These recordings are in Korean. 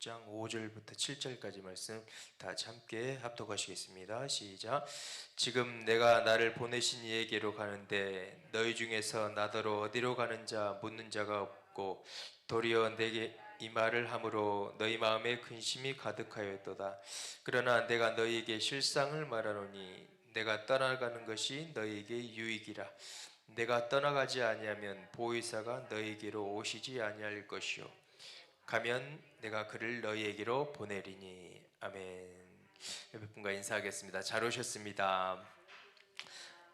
16장 5절부터 7절까지 말씀 다 같이 함께 합독하시겠습니다. 시작. 지금 내가 나를 보내신 이에게로 가는데 너희 중에서 나더러 어디로 가는 자 묻는 자가 없고 도리어 내게 이 말을 함으로 너희 마음에 근심이 가득하였도다. 그러나 내가 너희에게 실상을 말하노니 내가 떠나가는 것이 너희에게 유익이라. 내가 떠나가지 아니하면 보혜사가 너희에게로 오시지 아니할 것이요 가면 내가 그를 너희에게로 보내리니. 아멘. 옆에 분과 인사하겠습니다. 잘 오셨습니다.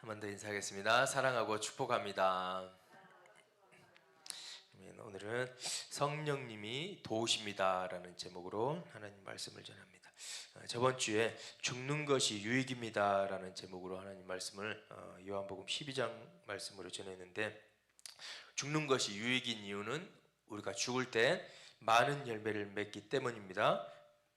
한 번 더 인사하겠습니다. 사랑하고 축복합니다. 오늘은 성령님이 도우십니다 라는 제목으로 하나님 말씀을 전합니다. 저번 주에 죽는 것이 유익입니다 라는 제목으로 하나님 말씀을 요한복음 12장 말씀으로 전했는데, 죽는 것이 유익인 이유는 우리가 죽을 때 많은 열매를 맺기 때문입니다.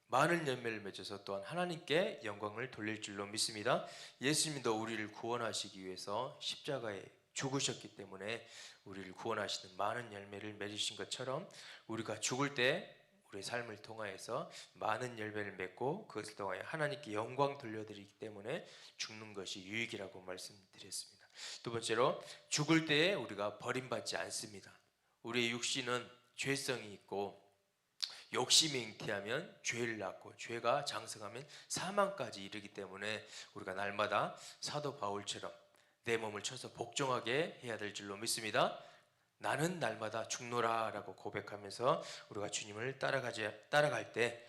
많은 열매를 맺어서 또한 하나님께 영광을 돌릴 줄로 믿습니다. 예수님도 우리를 구원하시기 위해서 십자가에 죽으셨기 때문에 우리를 구원하시는 많은 열매를 맺으신 것처럼 우리가 죽을 때 우리의 삶을 통하여서 많은 열매를 맺고 그것을 통하여 하나님께 영광 돌려드리기 때문에 죽는 것이 유익이라고 말씀드렸습니다. 두 번째로, 죽을 때에 우리가 버림받지 않습니다. 우리의 육신은 죄성이 있고 욕심이 잉태하면 죄를 낳고 죄가 장성하면 사망까지 이르기 때문에 우리가 날마다 사도 바울처럼 내 몸을 쳐서 복종하게 해야 될 줄로 믿습니다. 나는 날마다 죽노라 라고 고백하면서 우리가 주님을 따라갈 때,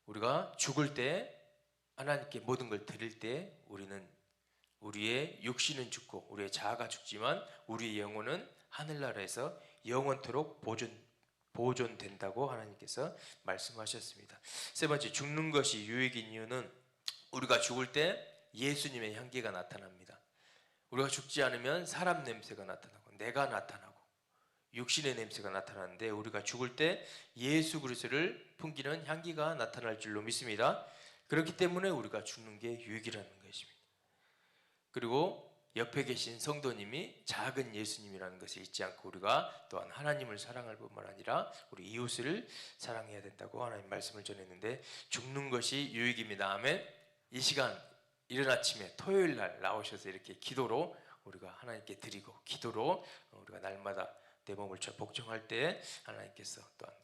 우리가 죽을 때 하나님께 모든 걸 드릴 때 우리는 우리의 육신은 죽고 우리의 자아가 죽지만 우리의 영혼은 하늘나라에서 영원토록 보존된다고 하나님께서 말씀하셨습니다. 세 번째, 죽는 것이 유익인 이유는 우리가 죽을 때 예수님의 향기가 나타납니다. 우리가 죽지 않으면 사람 냄새가 나타나고 내가 나타나고 육신의 냄새가 나타나는데, 우리가 죽을 때 예수 그리스도를 풍기는 향기가 나타날 줄로 믿습니다. 그렇기 때문에 우리가 죽는 게 유익이라는 것입니다. 그리고 옆에 계신 성도님이 작은 예수님이라는 것을 잊지 않고 우리가 또한 하나님을 사랑할 뿐만 아니라 우리 이웃을 사랑해야 된다고 하나님 말씀을 전했는데, 죽는 것이 유익입니다. 아멘. 이 시간 이른 아침에 토요일 날 나오셔서 이렇게 기도로 우리가 하나님께 드리고 기도로 우리가 날마다 내 몸을 쳐 복종할 때 하나님께서 또한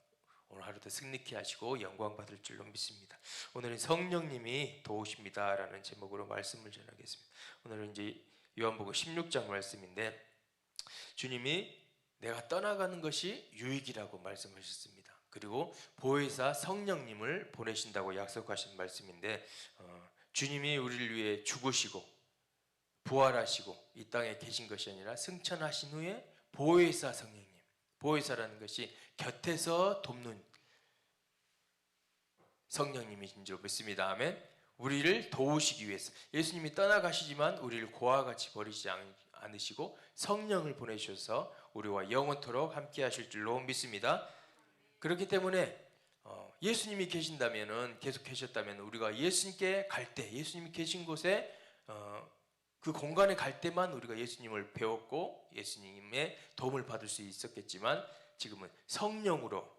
오늘 하루도 승리케 하시고 영광 받을 줄로 믿습니다. 오늘은 성령님이 도우십니다 라는 제목으로 말씀을 전하겠습니다. 오늘은 이제 요한복음 16장 말씀인데, 주님이 내가 떠나가는 것이 유익이라고 말씀하셨습니다. 그리고 보혜사 성령님을 보내신다고 약속하신 말씀인데, 주님이 우리를 위해 죽으시고 부활하시고 이 땅에 계신 것이 아니라 승천하신 후에 보혜사 성령님, 보혜사라는 것이 곁에서 돕는 성령님이신 줄 믿습니다. 아멘. 우리를 도우시기 위해서 예수님이 떠나가시지만 우리를 고와 같이 버리지 않으시고 성령을 보내주셔서 우리와 영원토록 함께 하실 줄로 믿습니다. 그렇기 때문에 예수님이 계신다면, 계속 계셨다면 우리가 예수님께 갈 때, 예수님이 계신 곳에 그 공간에 갈 때만 우리가 예수님을 배웠고 예수님의 도움을 받을 수 있었겠지만, 지금은 성령으로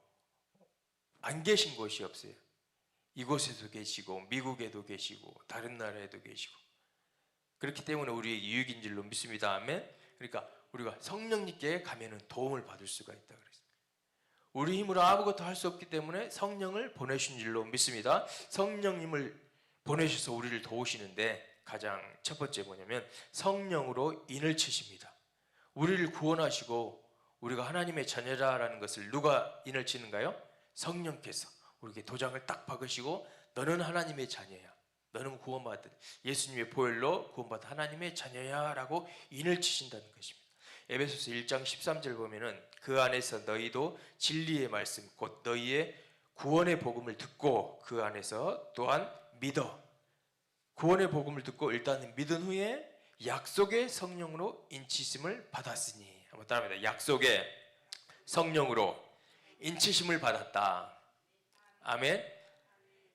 안 계신 곳이 없어요. 이곳에도 계시고 미국에도 계시고 다른 나라에도 계시고, 그렇기 때문에 우리의 유익인 줄로 믿습니다. 아멘. 그러니까 우리가 성령님께 가면은 도움을 받을 수가 있다 그랬어요. 우리 힘으로 아무것도 할 수 없기 때문에 성령을 보내신 줄로 믿습니다. 성령님을 보내셔서 우리를 도우시는데 가장 첫 번째 뭐냐면 성령으로 인을 치십니다. 우리를 구원하시고 우리가 하나님의 자녀라는 것을 누가 인을 치는가요? 성령께서 우리에게 도장을 딱 박으시고 너는 하나님의 자녀야, 너는 구원받은 예수님의 보혈로 구원받은 하나님의 자녀야 라고 인을 치신다는 것입니다. 에베소서 1장 13절 보면은 그 안에서 너희도 진리의 말씀 곧 너희의 구원의 복음을 듣고 그 안에서 또한 믿어. 구원의 복음을 듣고 일단은 믿은 후에 약속의 성령으로 인치심을 받았으니, 한번 따라합니다. 약속의 성령으로 인치심을 받았다. 아멘.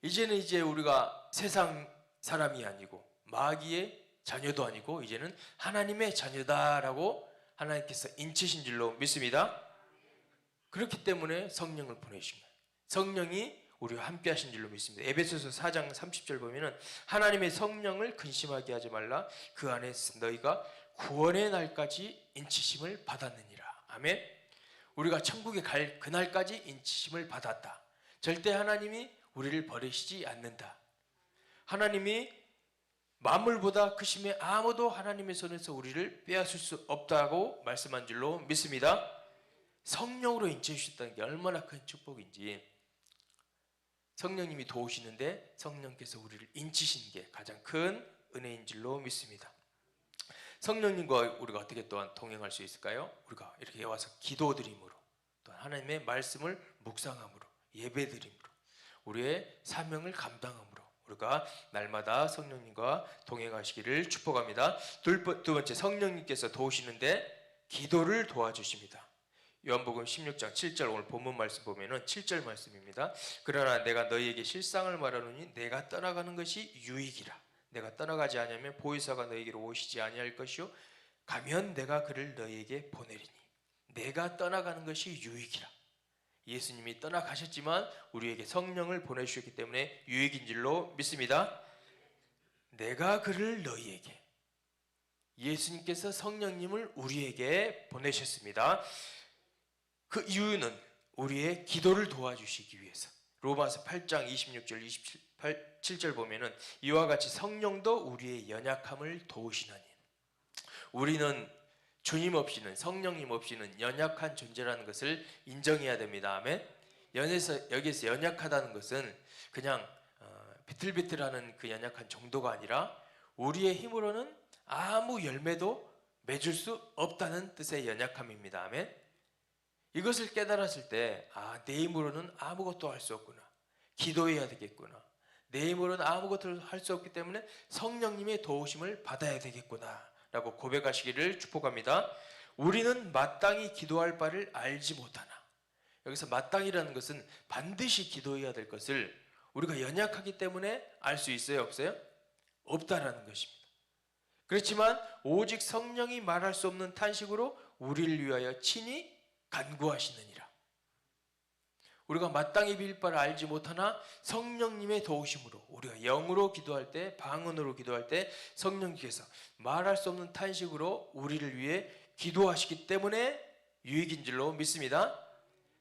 이제는 우리가 세상 사람이 아니고 마귀의 자녀도 아니고 이제는 하나님의 자녀다라고 하나님께서 인치신 줄로 믿습니다. 그렇기 때문에 성령을 보내신 거예요. 성령이 우리와 함께 하신 줄로 믿습니다. 에베소서 4장 30절 보면은 하나님의 성령을 근심하게 하지 말라. 그 안에 너희가 구원의 날까지 인치심을 받았느니라. 아멘. 우리가 천국에 갈 그날까지 인치심을 받았다. 절대 하나님이 우리를 버리시지 않는다. 하나님이 만물보다 크심에 아무도 하나님의 손에서 우리를 빼앗을 수 없다고 말씀한 줄로 믿습니다. 성령으로 인치해주셨다는 게 얼마나 큰 축복인지, 성령님이 도우시는데 성령께서 우리를 인치시는 게 가장 큰 은혜인 줄로 믿습니다. 성령님과 우리가 어떻게 또한 동행할 수 있을까요? 우리가 이렇게 와서 기도드림으로, 또한 하나님의 말씀을 묵상함으로, 예배드림으로, 우리의 사명을 감당함으로 우리가 날마다 성령님과 동행하시기를 축복합니다. 두 번째, 성령님께서 도우시는데 기도를 도와주십니다. 요한복음 16장 7절, 오늘 본문 말씀 보면은 7절 말씀입니다. 그러나 내가 너희에게 실상을 말하노니 내가 떠나가는 것이 유익이라. 내가 떠나가지 아니하면 보혜사가 너희에게로 오시지 아니할 것이요 가면 내가 그를 너희에게 보내리니. 내가 떠나가는 것이 유익이라. 예수님이 떠나가셨지만 우리에게 성령을 보내주셨기 때문에 유익인 줄로 믿습니다. 내가 그를 너희에게, 예수님께서 성령님을 우리에게 보내셨습니다. 그 이유는 우리의 기도를 도와주시기 위해서. 로마서 8장 26절 27절 보면은 이와 같이 성령도 우리의 연약함을 도우시나니. 우리는 주님 없이는, 성령님 없이는 연약한 존재라는 것을 인정해야 됩니다. 아멘. 여기에서 연약하다는 것은 그냥 비틀비틀하는 그 연약한 정도가 아니라 우리의 힘으로는 아무 열매도 맺을 수 없다는 뜻의 연약함입니다. 아멘. 이것을 깨달았을 때, 내 힘으로는 아무것도 할 수 없구나, 기도해야 되겠구나, 내 힘으로는 아무것도 할 수 없기 때문에 성령님의 도우심을 받아야 되겠구나 라고 고백하시기를 축복합니다. 우리는 마땅히 기도할 바를 알지 못하나. 여기서 마땅이라는 것은 반드시 기도해야 될 것을 우리가 연약하기 때문에 알 수 있어요, 없어요? 없다라는 것입니다. 그렇지만 오직 성령이 말할 수 없는 탄식으로 우리를 위하여 친히 간구하시느니라. 우리가 마땅히 빌 바를 알지 못하나 성령님의 도우심으로 우리가 영으로 기도할 때, 방언으로 기도할 때 성령님께서 말할 수 없는 탄식으로 우리를 위해 기도하시기 때문에 유익인 줄로 믿습니다.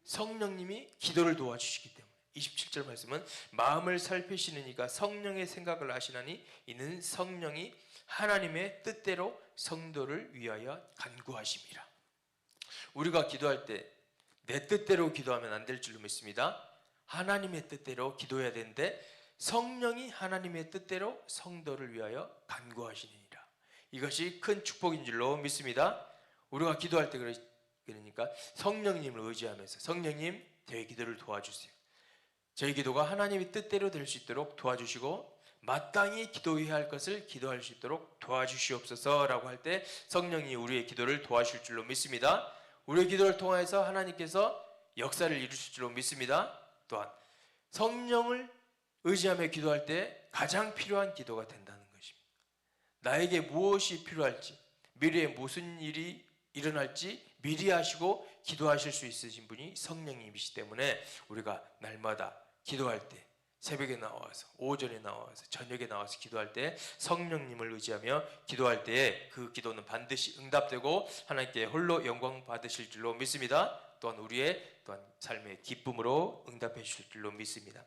성령님이 기도를 도와주시기 때문에. 27절 말씀은 마음을 살피시는 이가 성령의 생각을 아시나니 이는 성령이 하나님의 뜻대로 성도를 위하여 간구하심이라. 우리가 기도할 때 내 뜻대로 기도하면 안 될 줄로 믿습니다. 하나님의 뜻대로 기도해야 되는데 성령이 하나님의 뜻대로 성도를 위하여 간구하시니라. 이것이 큰 축복인 줄로 믿습니다. 우리가 기도할 때 그러니까 성령님을 의지하면서, 성령님 저희 기도를 도와주세요, 저희 기도가 하나님의 뜻대로 될 수 있도록 도와주시고 마땅히 기도해야 할 것을 기도할 수 있도록 도와주시옵소서라고 할 때 성령이 우리의 기도를 도와주실 줄로 믿습니다. 우리의 기도를 통해서 하나님께서 역사를 이루실 줄로 믿습니다. 또한 성령을 의지하며 기도할 때 가장 필요한 기도가 된다는 것입니다. 나에게 무엇이 필요할지, 미래에 무슨 일이 일어날지 미리 아시고 기도하실 수 있으신 분이 성령님이시기 때문에 우리가 날마다 기도할 때, 새벽에 나와서, 오전에 나와서, 저녁에 나와서 기도할 때 성령님을 의지하며 기도할 때에 그 기도는 반드시 응답되고 하나님께 홀로 영광 받으실 줄로 믿습니다. 또한 우리의 또한 삶의 기쁨으로 응답해 주실 줄로 믿습니다.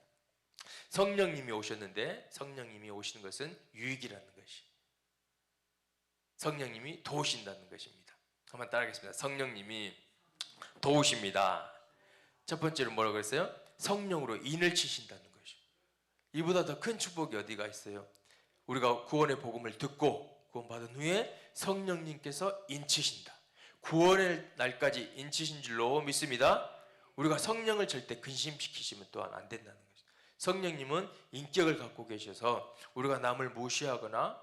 성령님이 오셨는데 성령님이 오시는 것은 유익이라는 것이, 성령님이 도우신다는 것입니다. 한번 따라하겠습니다. 성령님이 도우십니다. 첫 번째로 뭐라고 그랬어요? 성령으로 인을 치신다는 것이죠. 이보다 더 큰 축복이 어디가 있어요? 우리가 구원의 복음을 듣고 구원받은 후에 성령님께서 인치신다. 구원의 날까지 인치신 줄로 믿습니다. 우리가 성령을 절대 근심시키시면 또한 안 된다는 것이죠. 성령님은 인격을 갖고 계셔서 우리가 남을 무시하거나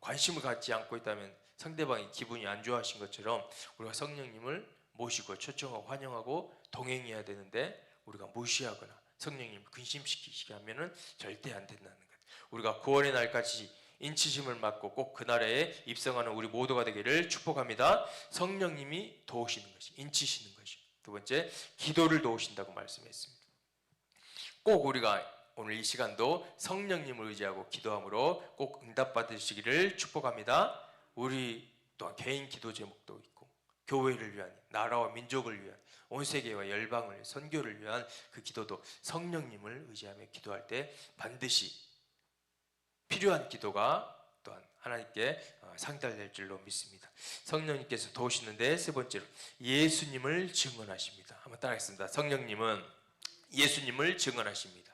관심을 갖지 않고 있다면 상대방이 기분이 안 좋아하신 것처럼 우리가 성령님을 모시고 초청하고 환영하고 동행해야 되는데 우리가 무시하거나 성령님을 근심시키시게 하면은 절대 안 된다는 것. 우리가 구원의 날까지 인치심을 받고 꼭 그날에 입성하는 우리 모두가 되기를 축복합니다. 성령님이 도우시는 것이, 인치시는 것이. 두 번째, 기도를 도우신다고 말씀했습니다. 꼭 우리가 오늘 이 시간도 성령님을 의지하고 기도함으로 꼭 응답받으시기를 축복합니다. 우리 또한 개인 기도 제목도 있고 교회를 위한, 나라와 민족을 위한, 온 세계와 열방을, 선교를 위한 그 기도도 성령님을 의지하며 기도할 때 반드시 필요한 기도가 또한 하나님께 상달될 줄로 믿습니다. 성령님께서 도우시는데 세 번째로 예수님을 증언하십니다. 한번 따라하겠습니다. 성령님은 예수님을 증언하십니다.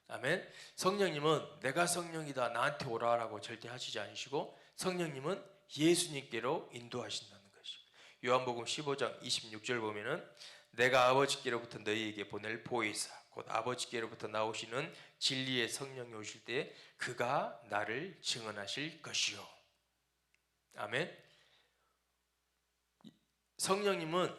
아멘. 성령님은 내가 성령이다 나한테 오라라고 절대 하시지 않으시고 성령님은 예수님께로 인도하신다는 것이. 요한복음 15장 26절 보면은 내가 아버지께로부터 너희에게 보낼 보혜사 곧 아버지께로부터 나오시는 진리의 성령이 오실 때 그가 나를 증언하실 것이요. 아멘. 성령님은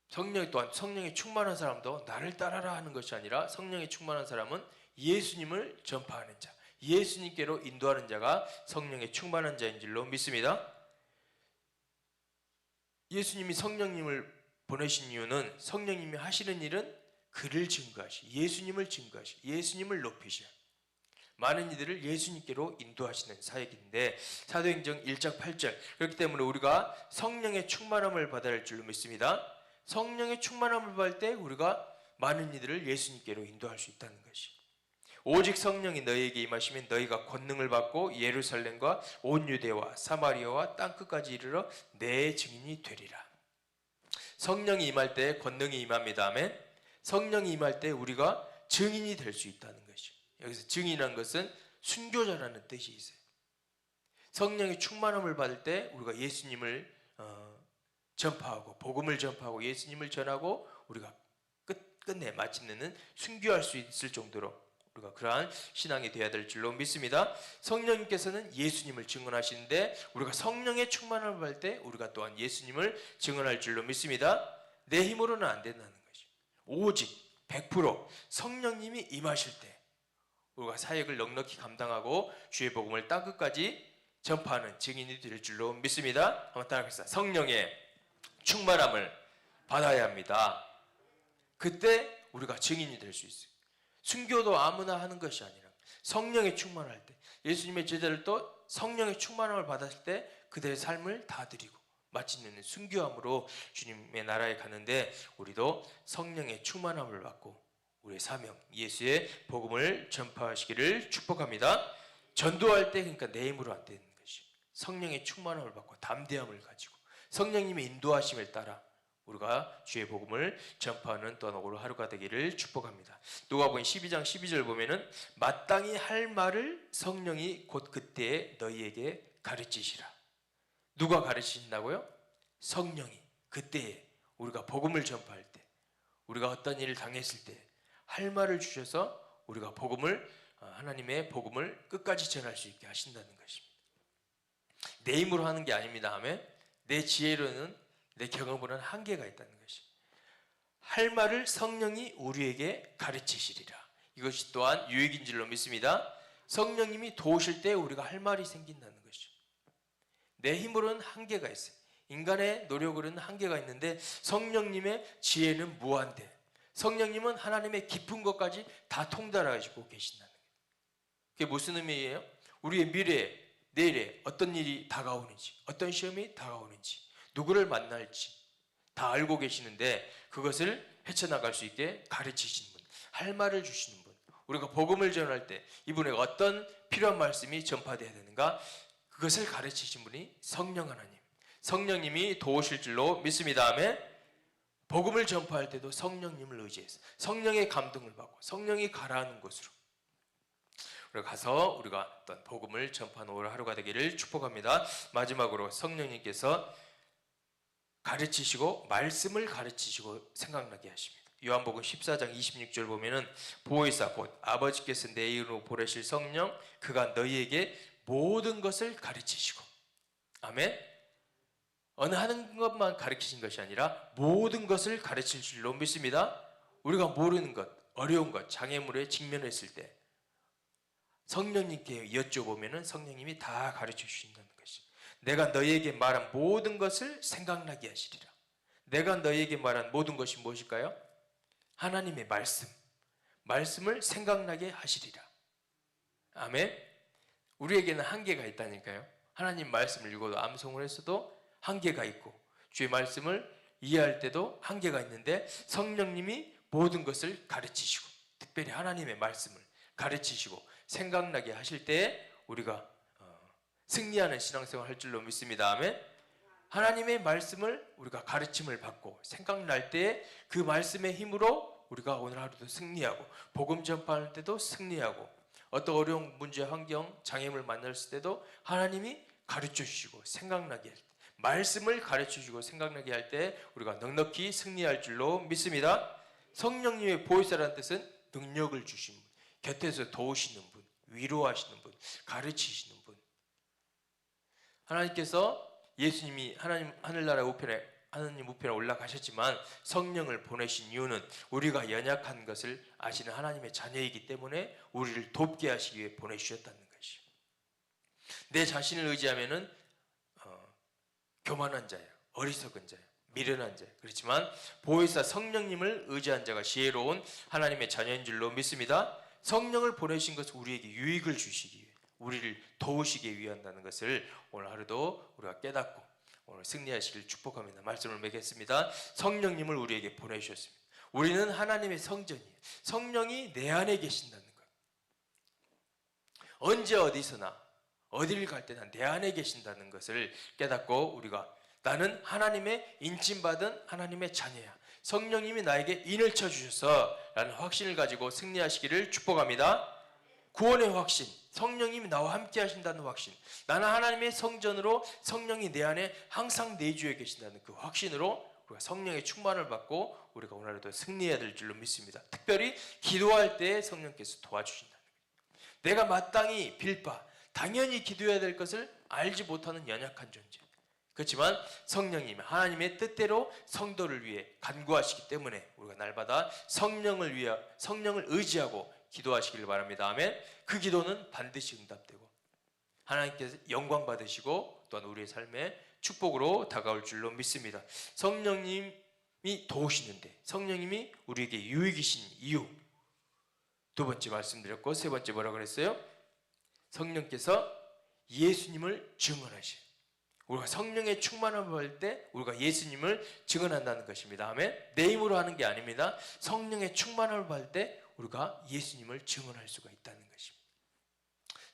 성령 또한 성령에 충만한 사람도 나를 따라라 하는 것이 아니라 성령에 충만한 사람은 예수님을 전파하는 자, 예수님께로 인도하는 자가 성령에 충만한 자인 줄로 믿습니다. 예수님이 성령님을 보내신 이유는 성령님이 하시는 일은 그를 증거하시, 예수님을 증거하시, 예수님을 높이셔 많은 이들을 예수님께로 인도하시는 사역인데 사도행전 1장 8절 그렇기 때문에 우리가 성령의 충만함을 받아야 할 줄로 믿습니다. 성령의 충만함을 받을 때 우리가 많은 이들을 예수님께로 인도할 수 있다는 것이. 오직 성령이 너희에게 임하시면 너희가 권능을 받고 예루살렘과 온 유대와 사마리아와 땅끝까지 이르러 내 증인이 되리라. 성령이 임할 때 권능이 임합니다. 아멘. 성령이 임할 때 우리가 증인이 될 수 있다는 것이. 여기서 증인이라는 것은 순교자라는 뜻이 있어요. 성령의 충만함을 받을 때 우리가 예수님을 전파하고 복음을 전파하고 예수님을 전하고 우리가 끝내 마침내는 순교할 수 있을 정도로 우리가 그러한 신앙이 되어야 될 줄로 믿습니다. 성령님께서는 예수님을 증언하시는데 우리가 성령의 충만함을 받을 때 우리가 또한 예수님을 증언할 줄로 믿습니다. 내 힘으로는 안 된다는 것이. 오직 100% 성령님이 임하실 때 우리가 사역을 넉넉히 감당하고 주의 복음을 땅끝까지 전파하는 증인이 될 줄로 믿습니다. 한번 따라하겠습니다. 성령의 충만함을 받아야 합니다. 그때 우리가 증인이 될 수 있어요. 순교도 아무나 하는 것이 아니라 성령의 충만할 때 예수님의 제자들도 성령의 충만함을 받았을 때 그들의 삶을 다 드리고 마침내는 순교함으로 주님의 나라에 가는데 우리도 성령의 충만함을 받고 우리의 사명 예수의 복음을 전파하시기를 축복합니다. 전도할 때 그러니까 내 힘으로 안 되는 것이 성령의 충만함을 받고 담대함을 가지고 성령님의 인도하심을 따라 우리가 주의 복음을 전파하는 또한 오늘 하루가 되기를 축복합니다. 누가복음 12장 12절 보면은 마땅히 할 말을 성령이 곧 그때에 너희에게 가르치시라. 누가 가르치신다고요? 성령이 그때에 우리가 복음을 전파할 때 우리가 어떤 일을 당했을 때 할 말을 주셔서 우리가 복음을 하나님의 복음을 끝까지 전할 수 있게 하신다는 것입니다. 내 힘으로 하는 게 아닙니다. 아멘. 내 지혜로는 내 경험으로는 한계가 있다는 것이. 할 말을 성령이 우리에게 가르치시리라. 이것이 또한 유익인 줄로 믿습니다. 성령님이 도우실 때 우리가 할 말이 생긴다는 것이죠. 내 힘으로는 한계가 있어요. 인간의 노력으로는 한계가 있는데 성령님의 지혜는 무한대. 성령님은 하나님의 깊은 것까지 다 통달하시고 계신다는 거예요. 그게 무슨 의미예요? 우리의 미래에 내일에 어떤 일이 다가오는지 어떤 시험이 다가오는지 누구를 만날지 다 알고 계시는데 그것을 헤쳐나갈 수 있게 가르치시는 분, 할 말을 주시는 분, 우리가 복음을 전할 때 이분에게 어떤 필요한 말씀이 전파되어야 되는가 그것을 가르치신 분이 성령 하나님, 성령님이 도우실 줄로 믿습니다. 아멘. 복음을 전파할 때도 성령님을 의지해서 성령의 감동을 받고 성령이 가라앉는 곳으로 우리가 가서 우리가 어떤 복음을 전파하는 오늘 하루가 되기를 축복합니다. 마지막으로 성령님께서 가르치시고 말씀을 가르치시고 생각나게 하십니다. 요한복음 14장 26절 보면은 보혜사 곧 아버지께서 내 이름으로 보내실 성령 그가 너희에게 모든 것을 가르치시고 아멘. 어느 하는 것만 가르치신 것이 아니라 모든 것을 가르칠 줄로 믿습니다. 우리가 모르는 것, 어려운 것, 장애물에 직면했을 때 성령님께 여쭤보면 성령님이 다 가르쳐 주신다는 것이. 내가 너희에게 말한 모든 것을 생각나게 하시리라. 내가 너희에게 말한 모든 것이 무엇일까요? 하나님의 말씀, 말씀을 생각나게 하시리라. 아멘. 우리에게는 한계가 있다니까요. 하나님 말씀을 읽어도 암송을 했어도 한계가 있고, 주의 말씀을 이해할 때도 한계가 있는데, 성령님이 모든 것을 가르치시고 특별히 하나님의 말씀을 가르치시고 생각나게 하실 때에 우리가 승리하는 신앙생활 할 줄로 믿습니다. 아멘. 하나님의 말씀을 우리가 가르침을 받고 생각날 때에 그 말씀의 힘으로 우리가 오늘 하루도 승리하고, 복음 전파할 때도 승리하고, 어떤 어려운 문제, 환경, 장애물 만났을 때도 하나님이 가르쳐 주시고 생각나게 할 때, 말씀을 가르쳐 주시고 생각나게 할 때 우리가 넉넉히 승리할 줄로 믿습니다. 성령님의 보혜사라는 뜻은 능력을 주신 분, 곁에서 도우시는 분, 위로하시는 분, 가르치시는 분. 하나님께서 예수님이 하늘나라 우편에, 하나님 우편에 올라가셨지만 성령을 보내신 이유는 우리가 연약한 것을 아시는 하나님의 자녀이기 때문에 우리를 돕게 하시기 위해 보내주셨다는 것이요. 내 자신을 의지하면은 교만한 자야, 어리석은 자야, 미련한 자야. 그렇지만 보혜사 성령님을 의지한 자가 지혜로운 하나님의 자녀인 줄로 믿습니다. 성령을 보내신 것은 우리에게 유익을 주시기 위해, 우리를 도우시기 위한다는 것을 오늘 하루도 우리가 깨닫고 오늘 승리하시길 축복합니다. 말씀을 맺겠습니다. 성령님을 우리에게 보내주셨습니다. 우리는 하나님의 성전이에요. 성령이 내 안에 계신다는 것. 언제 어디서나 어디를 갈 때나 내 안에 계신다는 것을 깨닫고 우리가, 나는 하나님의 인침받은 하나님의 자녀야, 성령님이 나에게 인을 쳐주셔서 라는 확신을 가지고 승리하시기를 축복합니다. 구원의 확신, 성령님이 나와 함께 하신다는 확신, 나는 하나님의 성전으로 성령이 내 안에 항상 내주에 계신다는 그 확신으로 우리가 성령의 충만을 받고 우리가 오늘도 승리해야 될 줄로 믿습니다. 특별히 기도할 때 성령께서 도와주신다는 거예요. 내가 마땅히 빌 바, 당연히 기도해야 될 것을 알지 못하는 연약한 존재, 그렇지만 성령님, 하나님의 뜻대로 성도를 위해 간구하시기 때문에 우리가 날마다 성령을 의지하고 기도하시길 바랍니다. 아멘. 그 기도는 반드시 응답되고 하나님께서 영광 받으시고 또한 우리의 삶에 축복으로 다가올 줄로 믿습니다. 성령님이 도우시는데, 성령님이 우리에게 유익이신 이유 두 번째 말씀드렸고, 세 번째 뭐라 그랬어요? 성령께서 예수님을 증언하셔요. 우리가 성령의 충만함을 받을 때 우리가 예수님을 증언한다는 것입니다. 아멘. 내 힘으로 하는 게 아닙니다. 성령의 충만함을 받을 때 우리가 예수님을 증언할 수가 있다는 것입니다.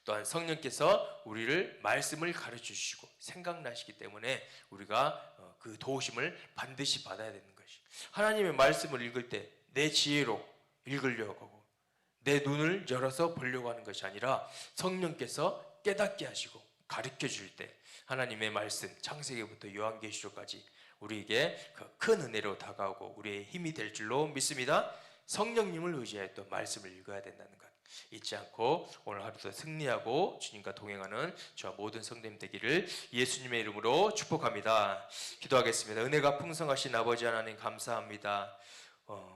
또한 성령께서 우리를 말씀을 가르쳐 주시고 생각나시기 때문에 우리가 그 도우심을 반드시 받아야 되는 것이죠. 하나님의 말씀을 읽을 때 내 지혜로 읽으려고 하고 내 눈을 열어서 보려고 하는 것이 아니라 성령께서 깨닫게 하시고 가르쳐 줄 때 하나님의 말씀, 창세기부터 요한계시록까지 우리에게 큰 은혜로 다가오고 우리의 힘이 될 줄로 믿습니다. 성령님을 의지하여 또 말씀을 읽어야 된다는 것 잊지 않고 오늘 하루도 승리하고 주님과 동행하는 저와 모든 성도님 되기를 예수님의 이름으로 축복합니다. 기도하겠습니다. 은혜가 풍성하신 아버지 하나님 감사합니다.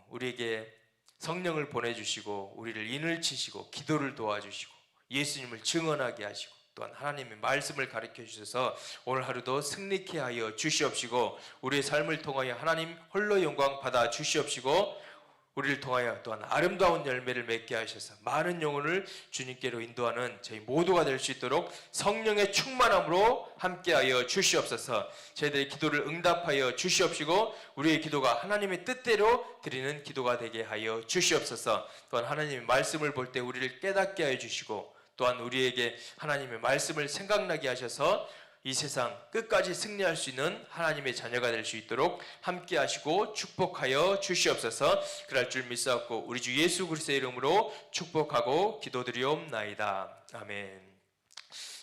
우리에게 성령을 보내주시고 우리를 인을 치시고 기도를 도와주시고 예수님을 증언하게 하시고 또한 하나님의 말씀을 가르쳐 주셔서 오늘 하루도 승리케 하여 주시옵시고 우리의 삶을 통하여 하나님 홀로 영광 받아 주시옵시고 우리를 통하여 또한 아름다운 열매를 맺게 하셔서 많은 영혼을 주님께로 인도하는 저희 모두가 될 수 있도록 성령의 충만함으로 함께하여 주시옵소서. 저희들의 기도를 응답하여 주시옵시고 우리의 기도가 하나님의 뜻대로 드리는 기도가 되게 하여 주시옵소서. 또한 하나님의 말씀을 볼 때 우리를 깨닫게 하여 주시고 또한 우리에게 하나님의 말씀을 생각나게 하셔서 이 세상 끝까지 승리할 수 있는 하나님의 자녀가 될 수 있도록 함께 하시고 축복하여 주시옵소서. 그럴 줄 믿사옵고 우리 주 예수 그리스도의 이름으로 축복하고 기도드리옵나이다. 아멘.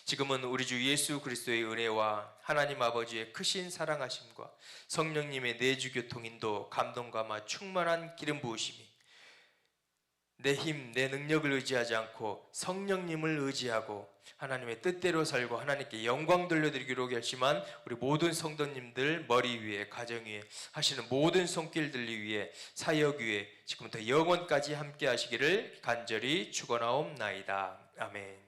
지금은 우리 주 예수 그리스도의 은혜와 하나님 아버지의 크신 사랑하심과 성령님의 내주 교통 인도 감동감화 충만한 기름 부으심이 내 힘, 내 능력을 의지하지 않고 성령님을 의지하고 하나님의 뜻대로 살고 하나님께 영광 돌려드리기로 결심한 우리 모든 성도님들 머리 위에 가정 위에 하시는 모든 손길들 위에 사역 위에 지금부터 영원까지 함께 하시기를 간절히 축원하옵나이다. 아멘.